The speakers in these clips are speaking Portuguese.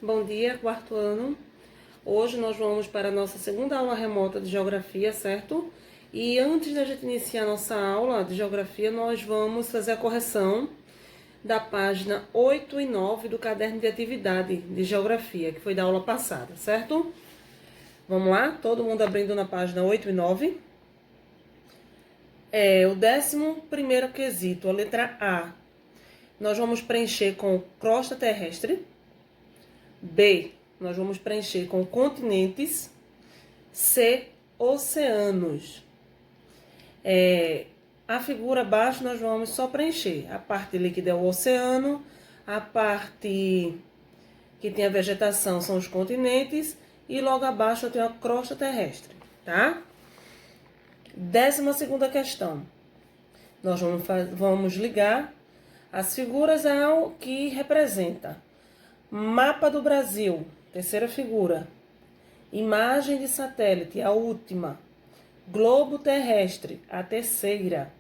Bom dia, quarto ano. Hoje nós vamos para a nossa segunda aula remota de geografia, certo? E antes da gente iniciar a nossa aula de geografia, nós vamos fazer a correção da página 8 e 9 do caderno de atividade de geografia, que foi da aula passada, certo? Vamos lá? Todo mundo abrindo na página 8 e 9. O 11º quesito, a letra A. Nós vamos preencher com crosta terrestre. B, nós vamos preencher com continentes. C, oceanos. A figura abaixo nós vamos só preencher. A parte líquida é o oceano, a parte que tem a vegetação são os continentes e logo abaixo eu tenho a crosta terrestre, tá? 12ª questão. Nós vamos ligar as figuras ao que representa. Mapa do Brasil, terceira figura. Imagem de satélite, a última. Globo terrestre, a terceira.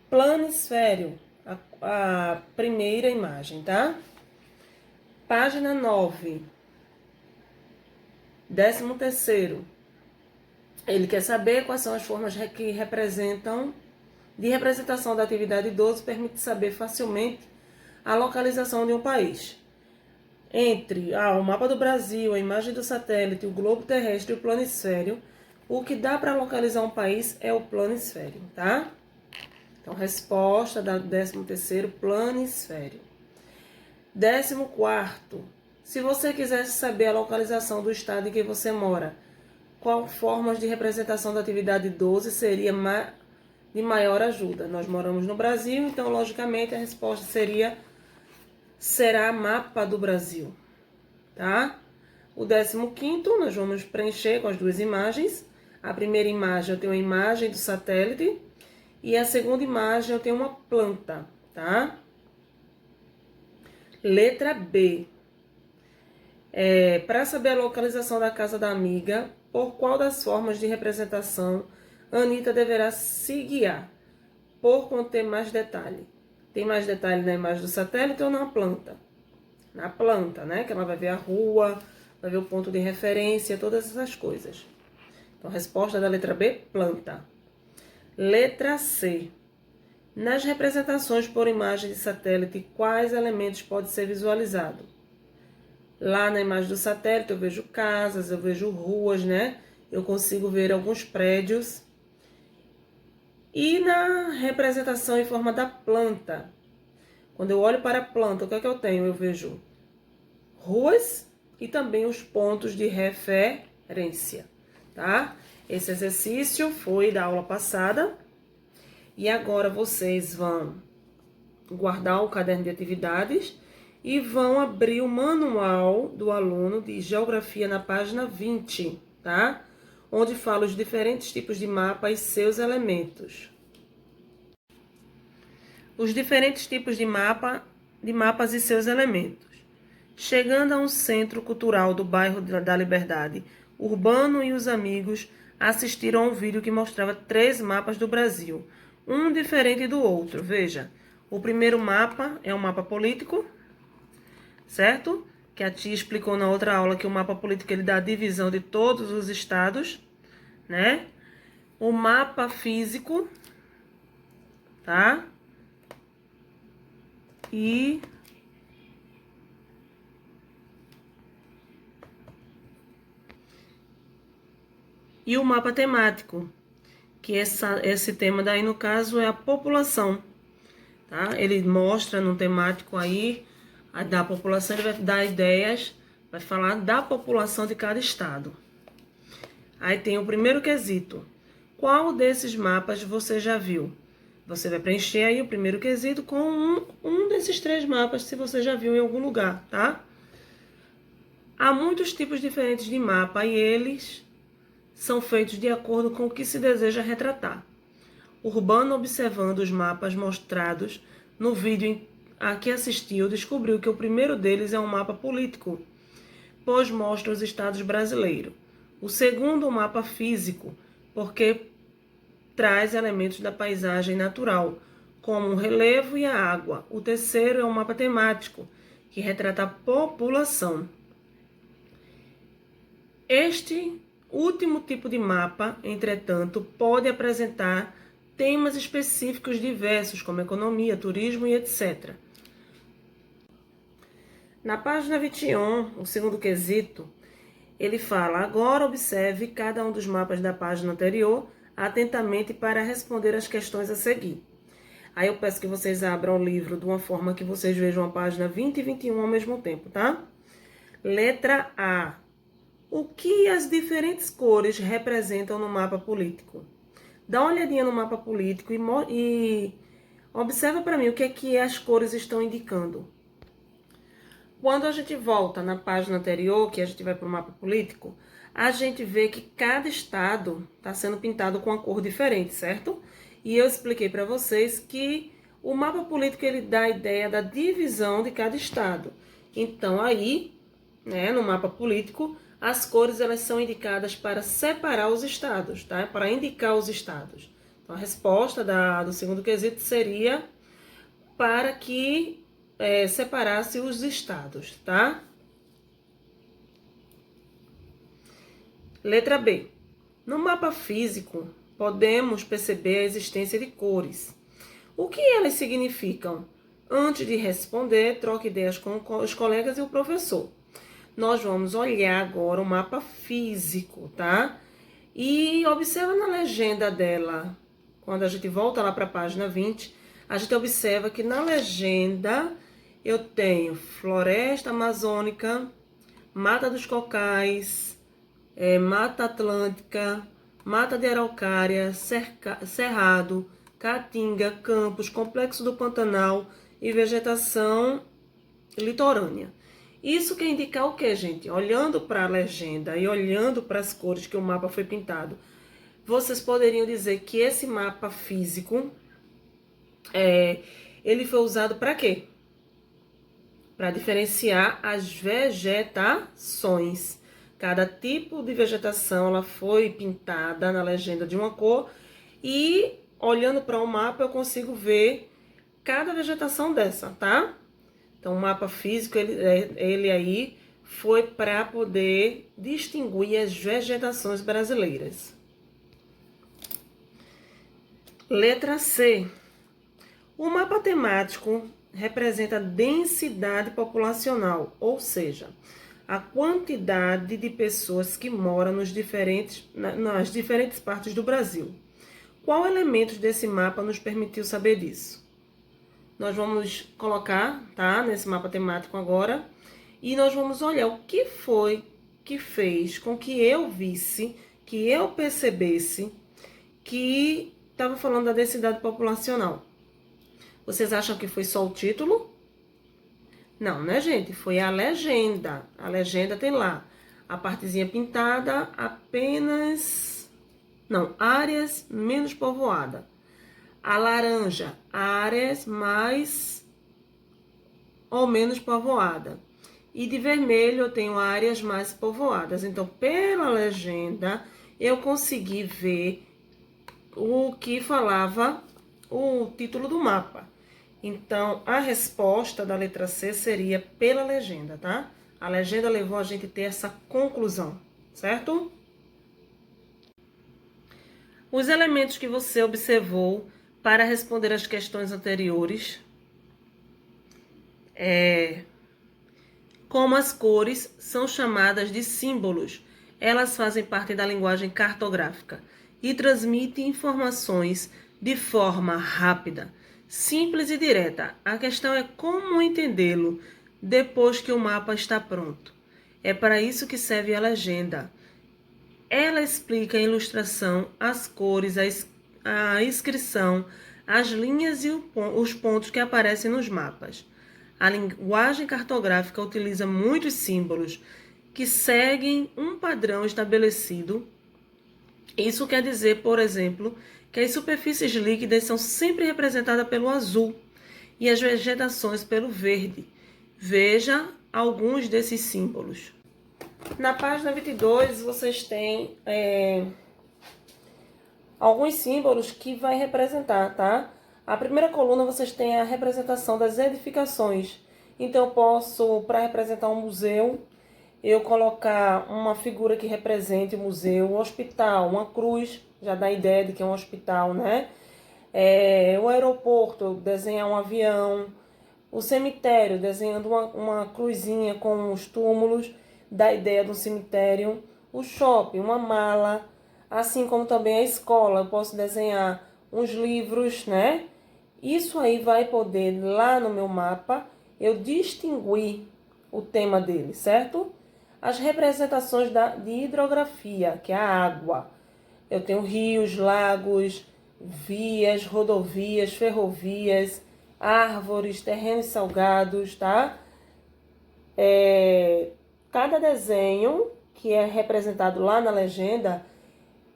Planisfério, a primeira imagem, tá? Página 9. 13º. Ele quer saber quais são as formas que representam, de representação da atividade 12, permite saber facilmente a localização de um país. Entre o mapa do Brasil, a imagem do satélite, o globo terrestre e o planisfério, o que dá para localizar um país é o planisfério, tá? Então, resposta da 13º, planisfério. 14º, se você quisesse saber a localização do estado em que você mora, qual formas de representação da atividade 12 seria de maior ajuda? Nós moramos no Brasil, então, logicamente, a resposta será mapa do Brasil, tá? O 15º, nós vamos preencher com as duas imagens. A primeira imagem eu tenho a imagem do satélite e a segunda imagem eu tenho uma planta, tá? Letra B. Para saber a localização da casa da amiga, por qual das formas de representação Anitta deverá se guiar? Por conter mais detalhe. Tem mais detalhe na imagem do satélite ou na planta? Na planta, né? Que ela vai ver a rua, vai ver o ponto de referência, todas essas coisas. Então, resposta da letra B, planta. Letra C. Nas representações por imagem de satélite, quais elementos podem ser visualizados? Lá na imagem do satélite eu vejo casas, eu vejo ruas, né? Eu consigo ver alguns prédios. E na representação em forma da planta, quando eu olho para a planta, o que é que eu tenho? Eu vejo ruas e também os pontos de referência, tá? Esse exercício foi da aula passada e agora vocês vão guardar o caderno de atividades e vão abrir o manual do aluno de geografia na página 20, tá? Onde fala os diferentes tipos de mapa e seus elementos. Os diferentes tipos de mapas e seus elementos. Chegando a um centro cultural do bairro da Liberdade, Urbano e os amigos assistiram a um vídeo que mostrava 3 mapas do Brasil, um diferente do outro. Veja, o primeiro mapa é um mapa político, certo? Que a tia explicou na outra aula que o mapa político ele dá a divisão de todos os estados, né? O mapa físico, tá? E o mapa temático, que esse tema daí, no caso, é a população, tá? Ele mostra no temático aí, da população, ele vai dar ideias, vai falar da população de cada estado. Aí tem o primeiro quesito. Qual desses mapas você já viu? Você vai preencher aí o primeiro quesito com um desses 3 mapas, se você já viu em algum lugar, tá? Há muitos tipos diferentes de mapa e eles são feitos de acordo com o que se deseja retratar. Urbano, observando os mapas mostrados no vídeo a que assistiu, descobriu que o primeiro deles é um mapa político, pois mostra os estados brasileiros. O segundo, um mapa físico, porque traz elementos da paisagem natural, como o relevo e a água. O terceiro é um mapa temático, que retrata a população. Este último tipo de mapa, entretanto, pode apresentar temas específicos diversos, como economia, turismo e etc. Na página 21, o segundo quesito, ele fala: agora observe cada um dos mapas da página anterior atentamente para responder as questões a seguir. Aí eu peço que vocês abram o livro de uma forma que vocês vejam a página 20 e 21 ao mesmo tempo, tá? Letra A. O que as diferentes cores representam no mapa político? Dá uma olhadinha no mapa político e observa para mim o que é que as cores estão indicando. Quando a gente volta na página anterior, que a gente vai para o mapa político, a gente vê que cada estado está sendo pintado com uma cor diferente, certo? E eu expliquei para vocês que o mapa político ele dá a ideia da divisão de cada estado. Então aí, né, no mapa político, as cores elas são indicadas para separar os estados, tá? Para indicar os estados. Então a resposta do segundo quesito seria para que separasse os estados, tá? Letra B. No mapa físico, podemos perceber a existência de cores. O que elas significam? Antes de responder, troque ideias com os colegas e o professor. Nós vamos olhar agora o mapa físico, tá? E observa na legenda dela, quando a gente volta lá para a página 20, a gente observa que na legenda eu tenho floresta amazônica, mata dos cocais, mata atlântica, mata de araucária, cerrado, caatinga, campos, complexo do Pantanal e vegetação litorânea. Isso quer indicar o que, gente? Olhando para a legenda e olhando para as cores que o mapa foi pintado, vocês poderiam dizer que esse mapa físico, ele foi usado para quê? Para diferenciar as vegetações. Cada tipo de vegetação ela foi pintada na legenda de uma cor e olhando para o mapa eu consigo ver cada vegetação dessa, tá? Então o mapa físico ele aí foi para poder distinguir as vegetações brasileiras. Letra C. O mapa temático representa a densidade populacional, ou seja, a quantidade de pessoas que moram nas diferentes partes do Brasil. Qual elemento desse mapa nos permitiu saber disso? Nós vamos colocar, tá, nesse mapa temático agora, e nós vamos olhar o que foi que fez com que eu visse, que eu percebesse que estava falando da densidade populacional. Vocês acham que foi só o título? Não, né, gente? Foi a legenda. A legenda tem lá a partezinha pintada apenas... Não, áreas menos povoadas. A laranja, áreas mais ou menos povoadas. E de vermelho eu tenho áreas mais povoadas. Então, pela legenda, eu consegui ver o que falava o título do mapa. Então, a resposta da letra C seria pela legenda, tá? A legenda levou a gente a ter essa conclusão, certo? Os elementos que você observou para responder as questões anteriores, como as cores são chamadas de símbolos, elas fazem parte da linguagem cartográfica e transmitem informações de forma rápida, simples e direta. A questão é como entendê-lo depois que o mapa está pronto. É para isso que serve a legenda. Ela explica a ilustração, as cores, a inscrição, as linhas e os pontos que aparecem nos mapas. A linguagem cartográfica utiliza muitos símbolos que seguem um padrão estabelecido. Isso quer dizer, por exemplo, que as superfícies líquidas são sempre representadas pelo azul e as vegetações pelo verde. Veja alguns desses símbolos. Na página 22, vocês têm alguns símbolos que vai representar, tá? A primeira coluna, vocês têm a representação das edificações. Então, eu posso, para representar um museu, eu colocar uma figura que represente o museu, um hospital, uma cruz, já dá a ideia de que é um hospital, né? O aeroporto, eu desenhar um avião, o cemitério, desenhando uma cruzinha com os túmulos, dá a ideia do cemitério, o shopping, uma mala, assim como também a escola, eu posso desenhar uns livros, né? Isso aí vai poder, lá no meu mapa, eu distinguir o tema dele, certo? As representações de hidrografia, que é a água. Eu tenho rios, lagos, vias, rodovias, ferrovias, árvores, terrenos salgados, tá? Cada desenho que é representado lá na legenda,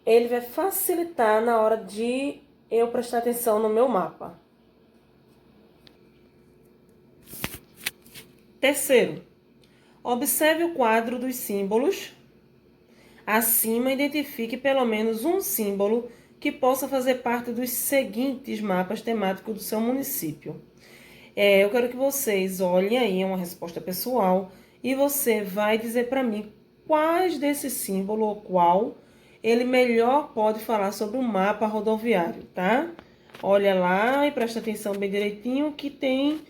ele vai facilitar na hora de eu prestar atenção no meu mapa. Terceiro, observe o quadro dos símbolos. Acima, identifique pelo menos um símbolo que possa fazer parte dos seguintes mapas temáticos do seu município. Eu quero que vocês olhem aí, é uma resposta pessoal, e você vai dizer para mim quais desse símbolo ou qual ele melhor pode falar sobre o mapa rodoviário, tá? Olha lá e presta atenção bem direitinho que tem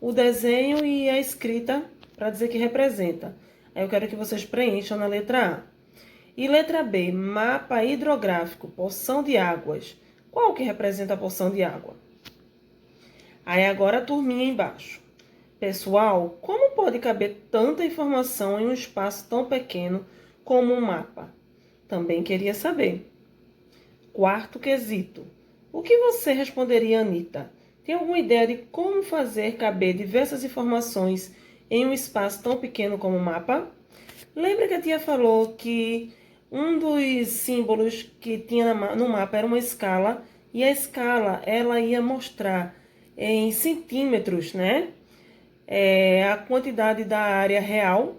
o desenho e a escrita para dizer que representa. Aí eu quero que vocês preencham na letra A. E letra B, mapa hidrográfico, porção de águas. Qual que representa a porção de água? Aí agora a turminha embaixo. Pessoal, como pode caber tanta informação em um espaço tão pequeno como um mapa? Também queria saber. Quarto quesito. O que você responderia, Anitta? Tem alguma ideia de como fazer caber diversas informações em um espaço tão pequeno como um mapa? Lembra que a tia falou que um dos símbolos que tinha no mapa era uma escala, e a escala ela ia mostrar em centímetros, né? A quantidade da área real.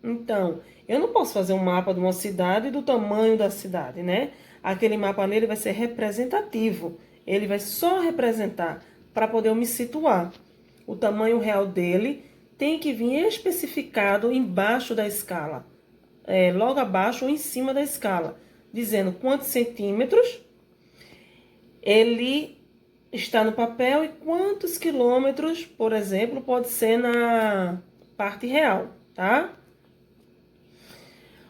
Então, eu não posso fazer um mapa de uma cidade do tamanho da cidade, né? Aquele mapa ali ele vai ser representativo. Ele vai só representar para poder eu me situar. O tamanho real dele tem que vir especificado embaixo da escala. Logo abaixo ou em cima da escala. Dizendo quantos centímetros ele está no papel e quantos quilômetros, por exemplo, pode ser na parte real, tá?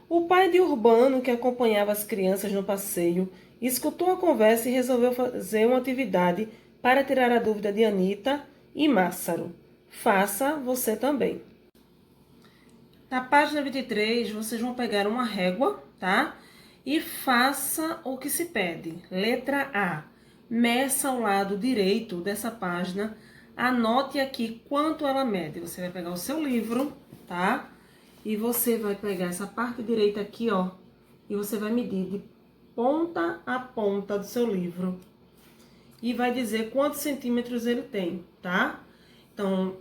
O pai de Urbano, que acompanhava as crianças no passeio, escutou a conversa e resolveu fazer uma atividade para tirar a dúvida de Anitta e Mássaro. Faça você também. Na página 23, vocês vão pegar uma régua, tá? E faça o que se pede. Letra A. Meça ao lado direito dessa página. Anote aqui quanto ela mede. Você vai pegar o seu livro, tá? E você vai pegar essa parte direita aqui, ó. E você vai medir de ponta a ponta do seu livro. E vai dizer quantos centímetros ele tem, tá? Então,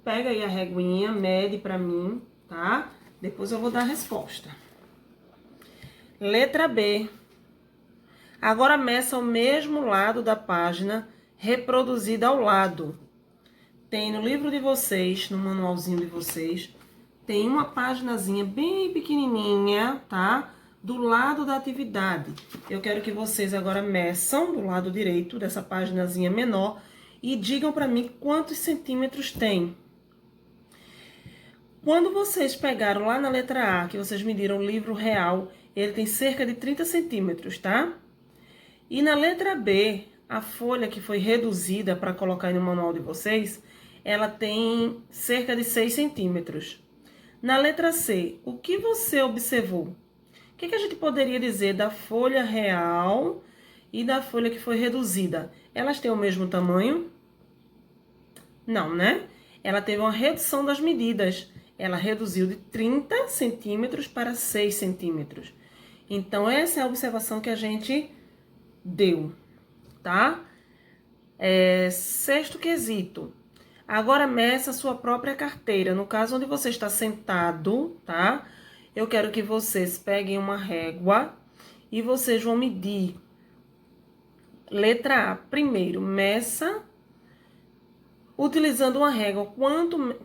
pega aí a reguinha, mede pra mim, tá? Depois eu vou dar a resposta. Letra B. Agora meça o mesmo lado da página, reproduzida ao lado. Tem no livro de vocês, no manualzinho de vocês, tem uma paginazinha bem pequenininha, tá? Do lado da atividade. Eu quero que vocês agora meçam do lado direito dessa paginazinha menor e digam para mim quantos centímetros tem. Quando vocês pegaram lá na letra A, que vocês mediram o livro real, ele tem cerca de 30 centímetros, tá? E na letra B, a folha que foi reduzida para colocar aí no manual de vocês, ela tem cerca de 6 centímetros. Na letra C, o que você observou? O que a gente poderia dizer da folha real e da folha que foi reduzida? Elas têm o mesmo tamanho? Não, né? Ela teve uma redução das medidas. Ela reduziu de 30 centímetros para 6 centímetros. Então, essa é a observação que a gente deu, tá? Sexto quesito. Agora, meça a sua própria carteira. No caso onde você está sentado, tá? Eu quero que vocês peguem uma régua e vocês vão medir. Letra A. Primeiro, meça utilizando uma régua,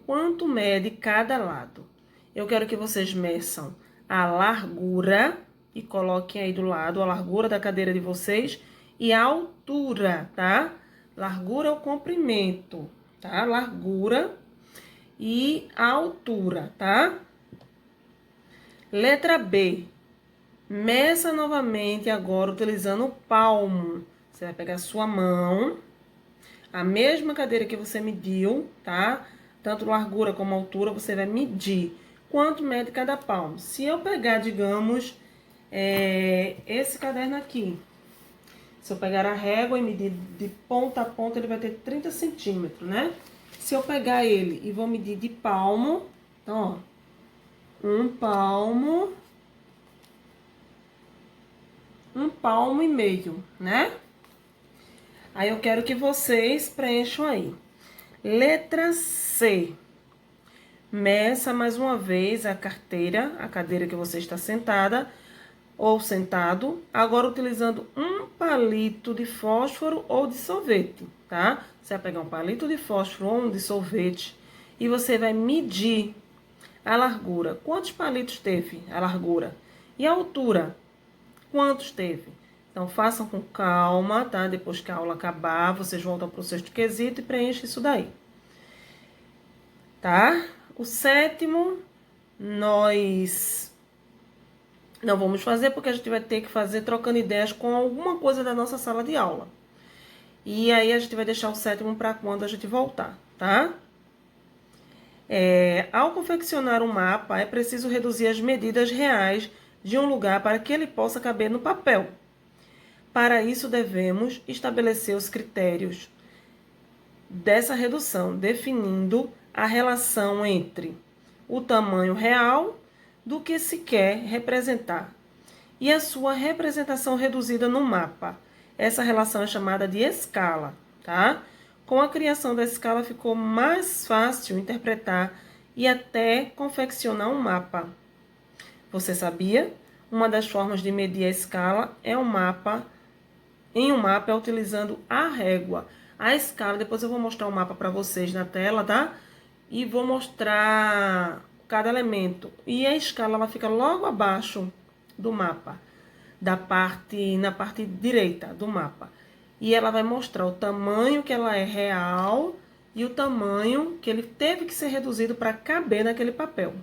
quanto mede cada lado. Eu quero que vocês meçam a largura e coloquem aí do lado a largura da cadeira de vocês e a altura, tá? Largura é o comprimento, tá? Largura e a altura, tá? Letra B. Meça novamente agora utilizando o palmo. Você vai pegar a sua mão, a mesma cadeira que você mediu, tá? Tanto largura como altura, você vai medir quanto mede cada palmo. Se eu pegar, digamos, esse caderno aqui, se eu pegar a régua e medir de ponta a ponta, ele vai ter 30 centímetros, né? Se eu pegar ele e vou medir de palmo, então, ó, um palmo e meio, né? Aí eu quero que vocês preencham aí. Letra C. Meça mais uma vez a carteira, a cadeira que você está sentada ou sentado, agora utilizando um palito de fósforo ou de sorvete, tá? Você vai pegar um palito de fósforo ou um de sorvete e você vai medir a largura. Quantos palitos teve a largura? E a altura? Quantos teve? Então, façam com calma, tá? Depois que a aula acabar, vocês voltam para o sexto quesito e preenchem isso daí. Tá? O sétimo, nós não vamos fazer porque a gente vai ter que fazer trocando ideias com alguma coisa da nossa sala de aula. E aí, a gente vai deixar o sétimo para quando a gente voltar, tá? Ao confeccionar um mapa, é preciso reduzir as medidas reais de um lugar para que ele possa caber no papel. Para isso, devemos estabelecer os critérios dessa redução, definindo a relação entre o tamanho real do que se quer representar e a sua representação reduzida no mapa. Essa relação é chamada de escala, tá? Com a criação da escala ficou mais fácil interpretar e até confeccionar um mapa. Você sabia? Uma das formas de medir a escala é um mapa. Em um mapa é utilizando a régua. A escala, depois eu vou mostrar o mapa para vocês na tela, tá? E vou mostrar cada elemento. E a escala, ela fica logo abaixo do mapa, na parte direita do mapa. E ela vai mostrar o tamanho que ela é real e o tamanho que ele teve que ser reduzido para caber naquele papel.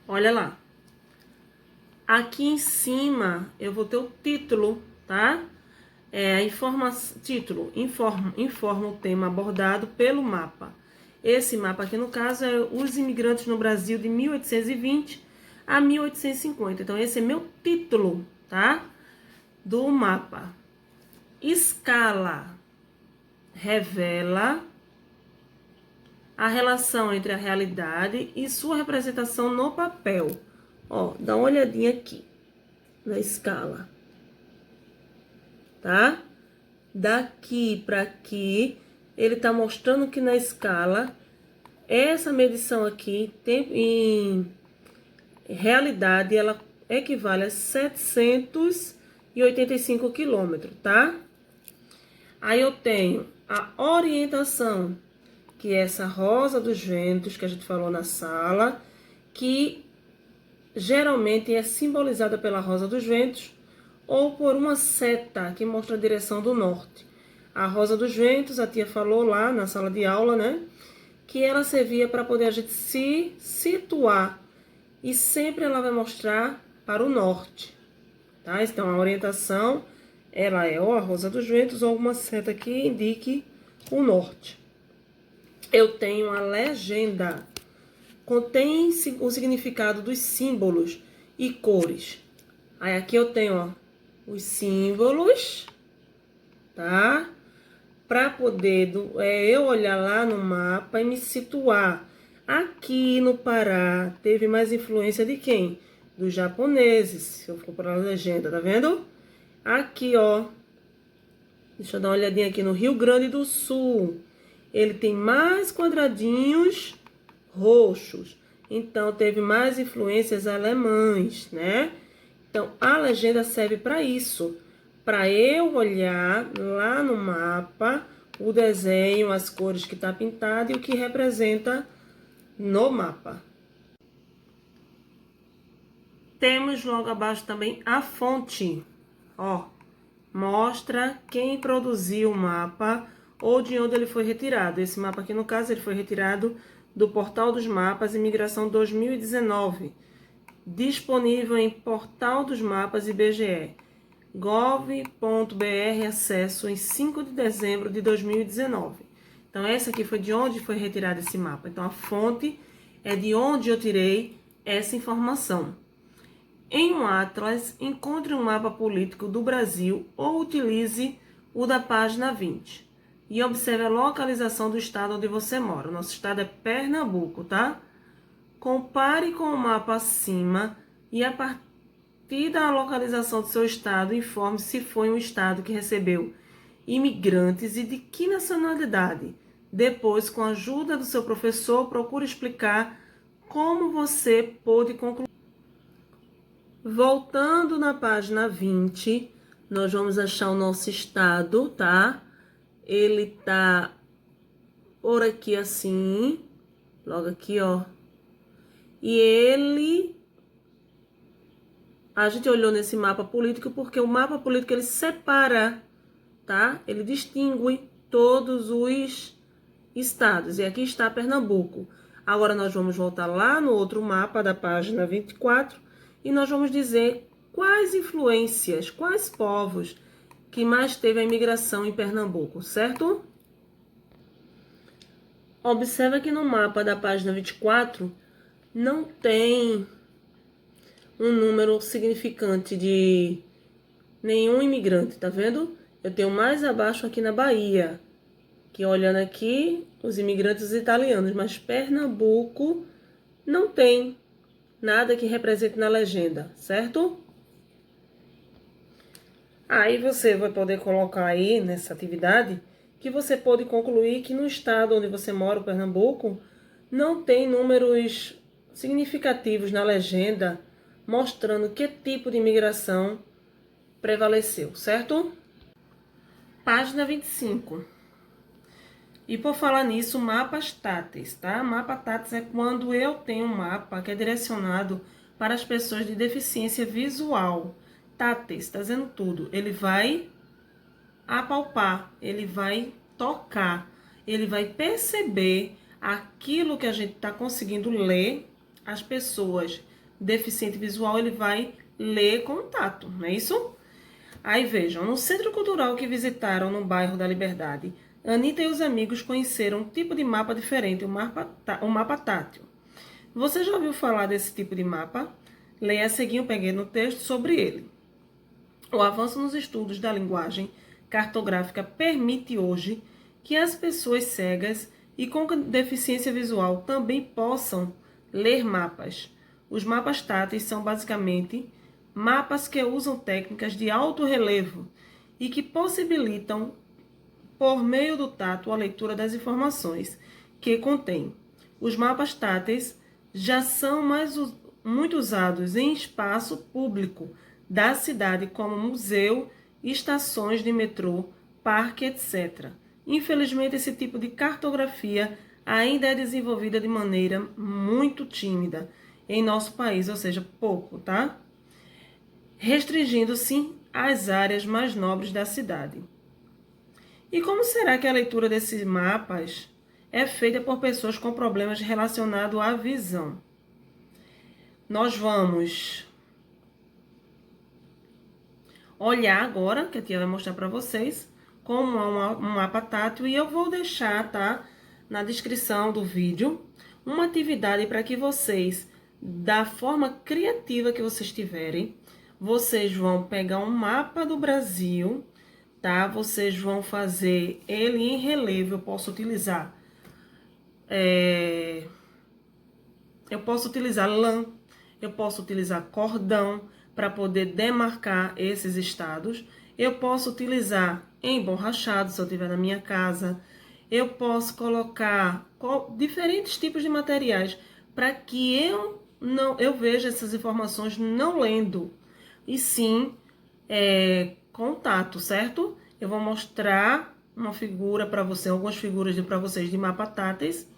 Olha lá. Aqui em cima eu vou ter o título, tá? Título, informa o tema abordado pelo mapa. Esse mapa aqui, no caso, é os imigrantes no Brasil de 1820 a 1850. Então, esse é meu título, tá? Do mapa. Escala revela a relação entre a realidade e sua representação no papel. Ó, dá uma olhadinha aqui na escala. Tá? Daqui para aqui, ele tá mostrando que na escala, essa medição aqui, em realidade, ela equivale a 785 quilômetros, tá? Aí eu tenho a orientação, que é essa rosa dos ventos que a gente falou na sala, que geralmente é simbolizada pela rosa dos ventos, ou por uma seta que mostra a direção do norte. A rosa dos ventos, a tia falou lá na sala de aula, né? Que ela servia para poder a gente se situar. E sempre ela vai mostrar para o norte, tá? Então, a orientação, ela é ou a rosa dos ventos ou uma seta que indique o norte. Eu tenho a legenda. Contém o significado dos símbolos e cores. Aí aqui eu tenho, ó, os símbolos, tá? Para poder eu olhar lá no mapa e me situar. Aqui no Pará teve mais influência de quem? Dos japoneses, se eu for para a legenda, tá vendo? Aqui, ó, deixa eu dar uma olhadinha aqui no Rio Grande do Sul. Ele tem mais quadradinhos roxos. Então, teve mais influências alemãs, né? Então, a legenda serve para isso. Para eu olhar lá no mapa o desenho, as cores que está pintado e o que representa no mapa. Temos logo abaixo também a fonte. Ó, mostra quem produziu o mapa ou de onde ele foi retirado. Esse mapa aqui, no caso, ele foi retirado do Portal dos Mapas Imigração 2019, disponível em Portal dos Mapas IBGE, gov.br, acesso em 5 de dezembro de 2019. Então, essa aqui foi de onde foi retirado esse mapa. Então, a fonte é de onde eu tirei essa informação. Em um atlas, encontre um mapa político do Brasil ou utilize o da página 20. E observe a localização do estado onde você mora. O nosso estado é Pernambuco, tá? Compare com o mapa acima e a partir da localização do seu estado, informe se foi um estado que recebeu imigrantes e de que nacionalidade. Depois, com a ajuda do seu professor, procure explicar como você pôde concluir. Voltando na página 20, nós vamos achar o nosso estado, tá? Ele tá por aqui assim, logo aqui, ó. E a gente olhou nesse mapa político porque o mapa político ele separa, tá? Ele distingue todos os estados. E aqui está Pernambuco. Agora nós vamos voltar lá no outro mapa da página 24 e nós vamos dizer quais influências, quais povos que mais teve a imigração em Pernambuco, certo? Observa que no mapa da página 24 não tem um número significante de nenhum imigrante, tá vendo? Eu tenho mais abaixo aqui na Bahia, que olhando aqui, os imigrantes italianos, mas Pernambuco não tem nada que represente na legenda, certo? Aí você vai poder colocar aí nessa atividade que você pode concluir que no estado onde você mora, o Pernambuco, não tem números significativos na legenda mostrando que tipo de imigração prevaleceu, certo? Página 25. E por falar nisso, mapas táteis, tá? Mapa táteis é quando eu tenho um mapa que é direcionado para as pessoas de deficiência visual. Táteis, está dizendo tudo. Ele vai apalpar, ele vai tocar, ele vai perceber aquilo que a gente está conseguindo ler. As pessoas deficiente visual, ele vai ler com o tato, não é isso? Aí vejam, no centro cultural que visitaram no bairro da Liberdade, Anitta e os amigos conheceram um tipo de mapa diferente, o mapa tátil. Você já ouviu falar desse tipo de mapa? Leia a seguir, eu peguei no texto sobre ele. O avanço nos estudos da linguagem cartográfica permite hoje que as pessoas cegas e com deficiência visual também possam ler mapas. Os mapas táteis são basicamente mapas que usam técnicas de alto relevo e que possibilitam, por meio do tato, a leitura das informações que contém. Os mapas táteis já são muito usados em espaço público da cidade, como museu, estações de metrô, parque, etc. Infelizmente, esse tipo de cartografia ainda é desenvolvida de maneira muito tímida em nosso país, ou seja, pouco, tá? Restringindo-se às áreas mais nobres da cidade. E como será que a leitura desses mapas é feita por pessoas com problemas relacionados à visão? Nós vamos olhar agora, que a tia vai mostrar para vocês, como é um mapa tátil, e eu vou deixar, tá, na descrição do vídeo, uma atividade para que vocês, da forma criativa que vocês tiverem, vocês vão pegar um mapa do Brasil, tá? Vocês vão fazer ele em relevo. Eu posso utilizar lã, eu posso utilizar cordão para poder demarcar esses estados. Eu posso utilizar emborrachado, se eu tiver na minha casa. Eu posso colocar diferentes tipos de materiais para que eu veja essas informações não lendo, e sim contato, certo? Eu vou mostrar uma figura para você, algumas figuras para vocês de mapa táteis,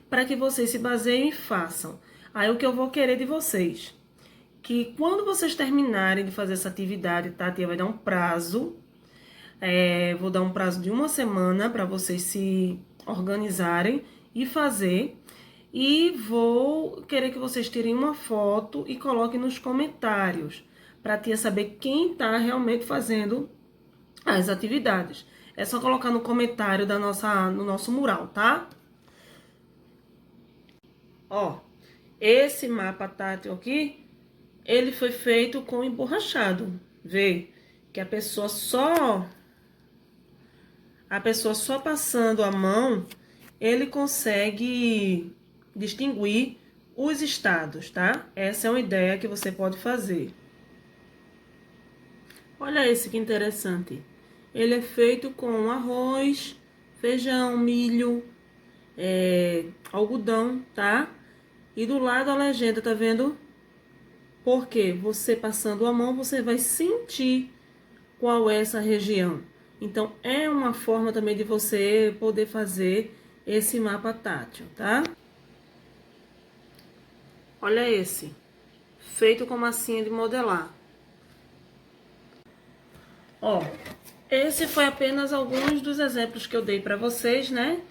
para que vocês se baseiem e façam. Aí o que eu vou querer de vocês, que quando vocês terminarem de fazer essa atividade, tá? A tia vai dar um prazo, vou dar um prazo de 1 semana para vocês se organizarem e fazer. E vou querer que vocês tirem uma foto e coloquem nos comentários, para a tia saber quem está realmente fazendo as atividades. É só colocar no comentário no nosso mural, tá? Ó, esse mapa tátil aqui, ele foi feito com emborrachado. Vê que a pessoa só passando a mão, ele consegue distinguir os estados, tá? Essa é uma ideia que você pode fazer. Olha esse que interessante. Ele é feito com arroz, feijão, milho, algodão, tá? E do lado a legenda, tá vendo? Porque você passando a mão, você vai sentir qual é essa região. Então, é uma forma também de você poder fazer esse mapa tátil, tá? Olha esse, feito com massinha de modelar. Ó, esse foi apenas alguns dos exemplos que eu dei para vocês, né?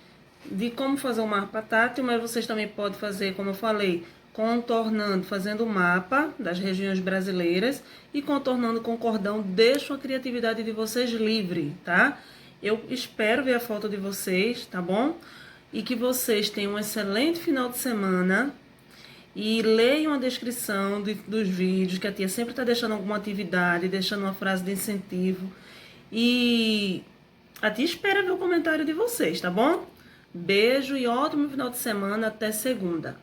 De como fazer um mapa tátil, mas vocês também podem fazer, como eu falei, contornando, fazendo o mapa das regiões brasileiras e contornando com cordão. Deixa a criatividade de vocês livre, tá? Eu espero ver a foto de vocês, tá bom? E que vocês tenham um excelente final de semana. E leiam a descrição dos vídeos, que a tia sempre está deixando alguma atividade, deixando uma frase de incentivo. E a tia espera ver o comentário de vocês, tá bom? Beijo e ótimo final de semana. Até segunda.